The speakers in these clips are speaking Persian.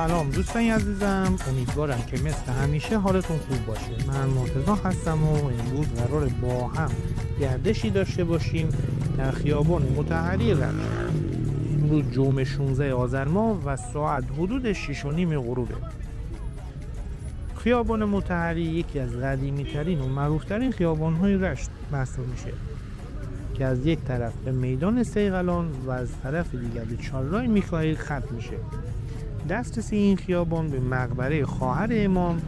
سلام دوستان عزیزم، امیدوارم که مثل همیشه حالتون خوب باشه. من مرتضی هستم و امروز قراره با هم گردشی داشته باشیم در خیابان مطهری رشت. امروز جمعه 16 آذر ماه و ساعت حدود 6:30 غروبه. خیابان مطهری یکی از قدیمی ترین و معروف ترین خیابان های رشت محسوب میشه که از یک طرف به میدان صیقلان و از طرف دیگر به چهارراه میکائیل ختم میشه. دسترسی این خیابان به مقبره خواهر امام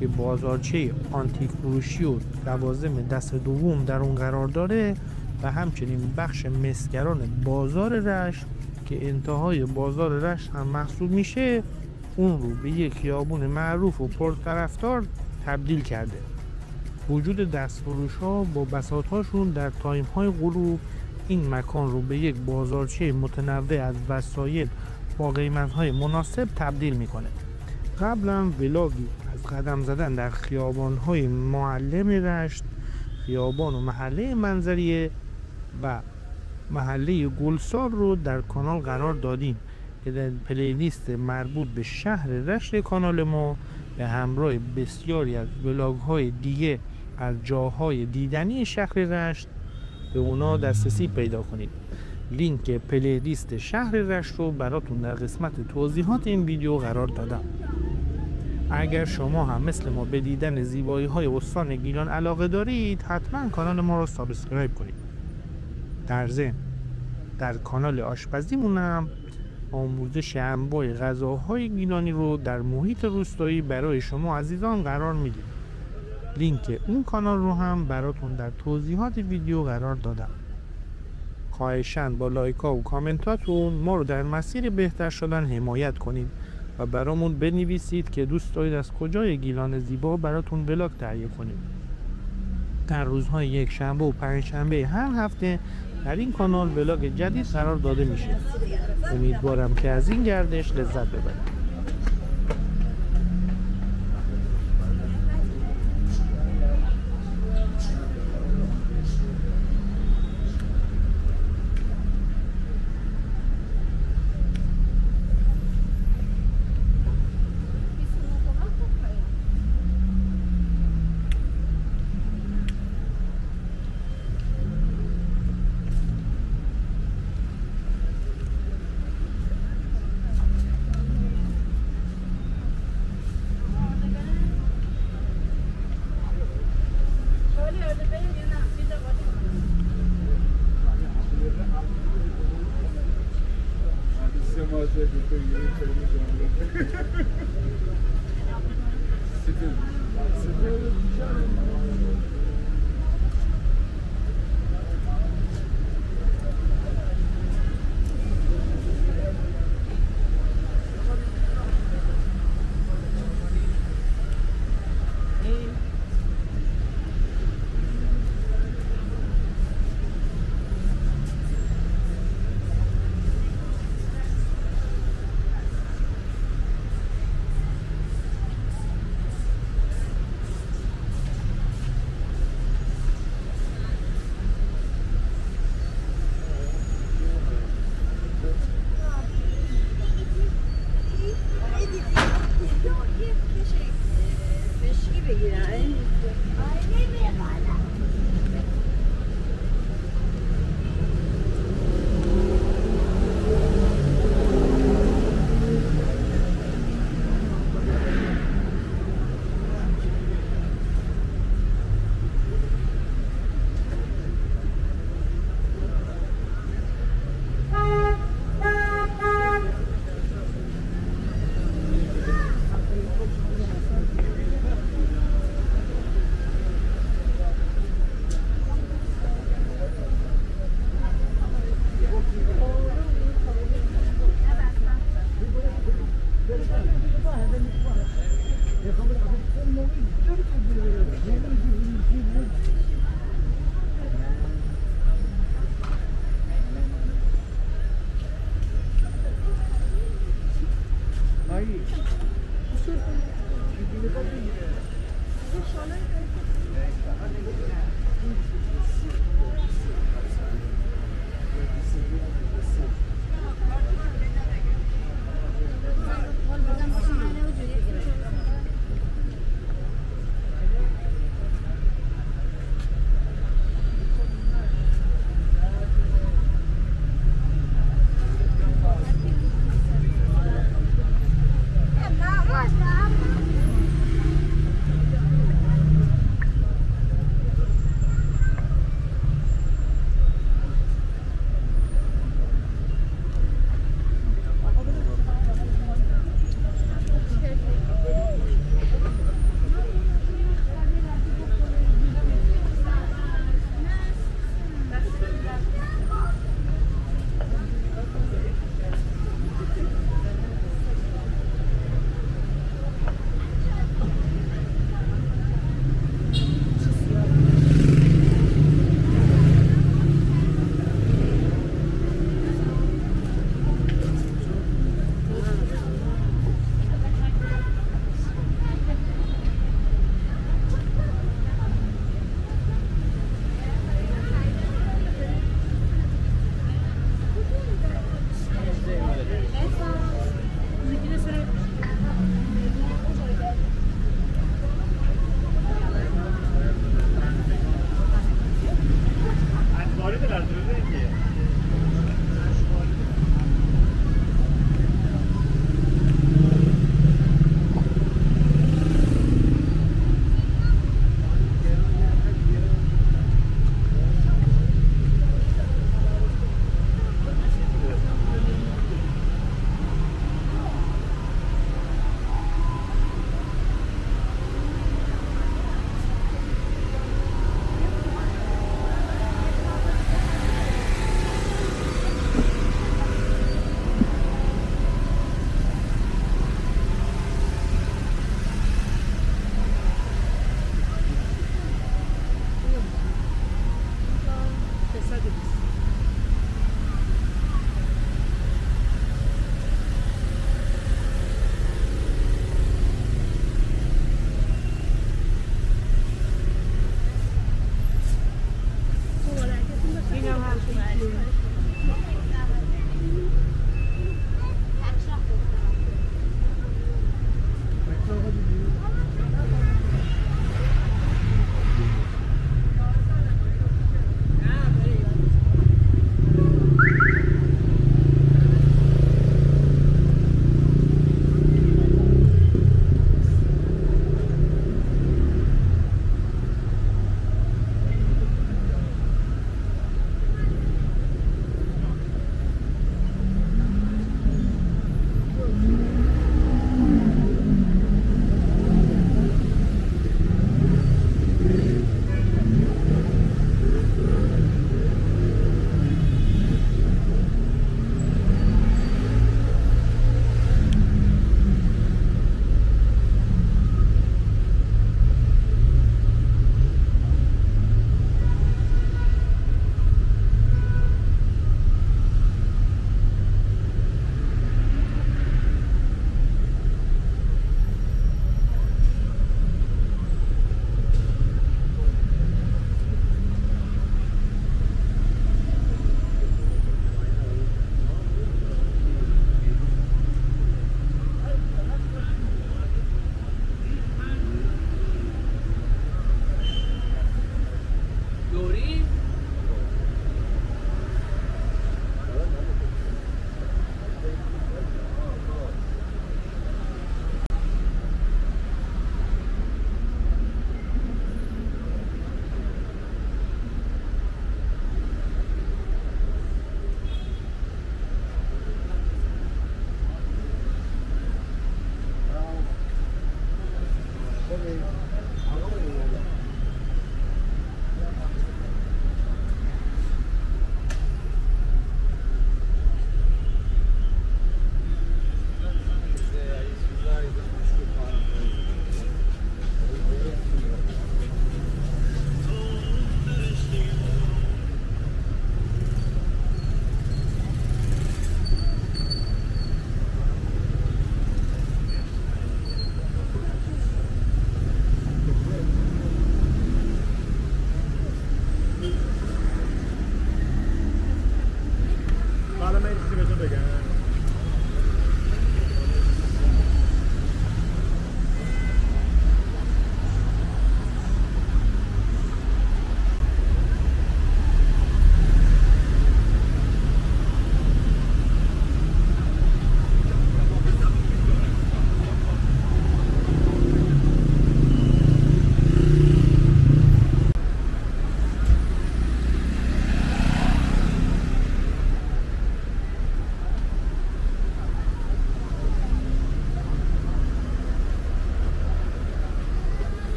که بازارچه آنتیک فروشی و لوازم دست دوم در اون قرار داره و همچنین بخش مسگران بازار رشت که انتهای بازار رشت هم محسوب میشه، اون رو به یک خیابان معروف و پرطرفدار تبدیل کرده. وجود دستفروش ها با بساط هاشون در تایم های غروب این مکان رو به یک بازارچه متنوع از وسایل با قیمت های مناسب تبدیل میکنه. قبلا ولاگی از قدم زدن در خیابان های معلم رشت، خیابان و محله منظریه و محله گلسار رو در کانال قرار دادیم که در پلیلیست مربوط به شهر رشت کانال ما به همراه بسیاری از ولاگ های دیگه از جاهای دیدنی شهر رشت به اونا دسترسی پیدا کنید. لینک پلیلیست شهر رشت رو براتون در قسمت توضیحات این ویدیو قرار دادم. اگر شما هم مثل ما به دیدن زیبایی های استان گیلان علاقه دارید، حتما کانال ما رو سابسکرایب کنید. در ضمن در کانال آشپزیمون هم آموزش انواع غذاهای گیلانی رو در محیط روستایی برای شما عزیزان قرار میدیم. لینک اون کانال رو هم براتون در توضیحات ویدیو قرار دادم. خواهشاً با لایک‌ها و کامنتاتون ما رو در مسیر بهتر شدن حمایت کنید و برامون بنویسید که دوست دارید از کجای گیلان زیبا براتون ولاگ تهیه کنیم. در روزهای یک شنبه و پنجشنبه هر هفته در این کانال ولاگ جدید قرار داده میشه. امیدوارم که از این گردش لذت ببرید.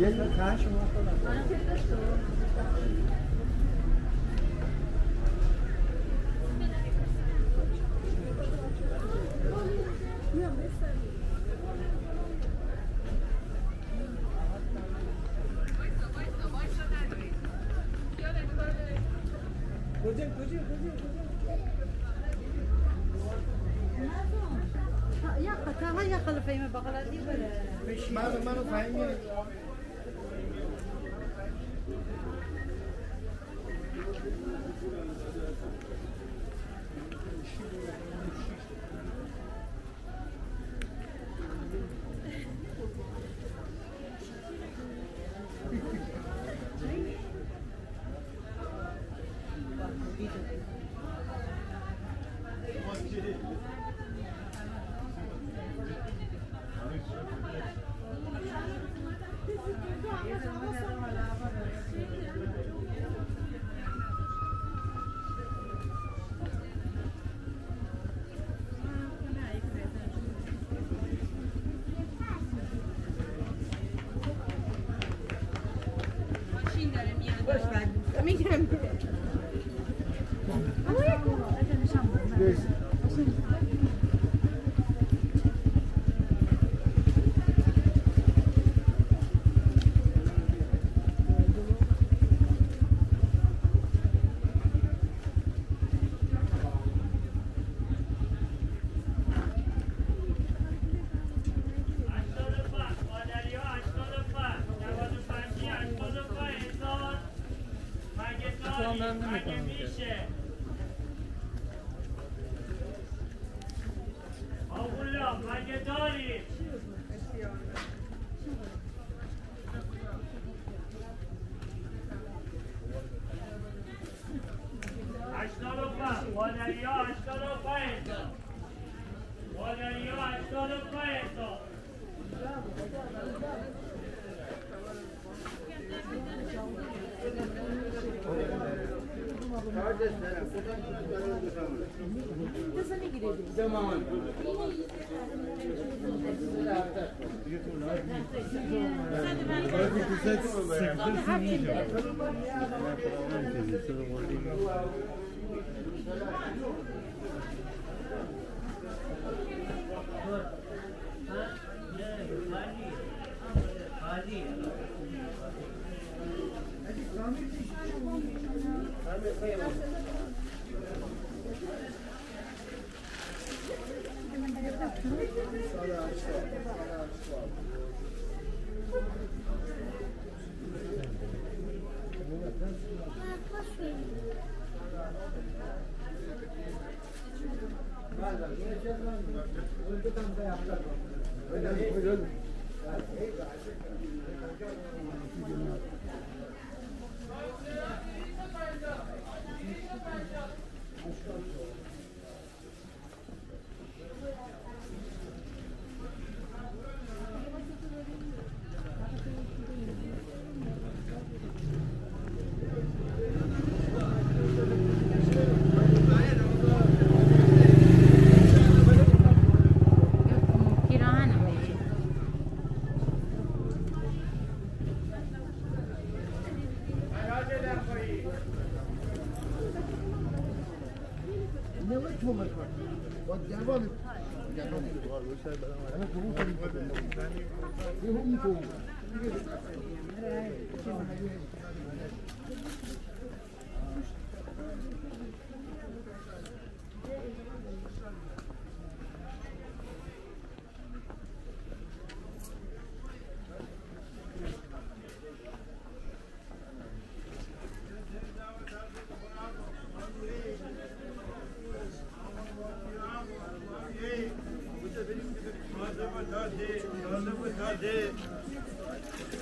یه تا تاش شما يا خلف فيما بقى دي ولا منو فهمیه میگیرم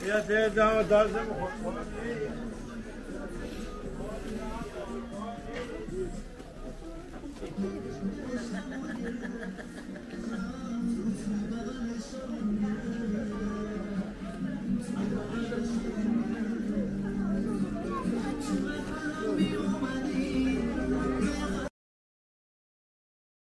یا ده دام دازم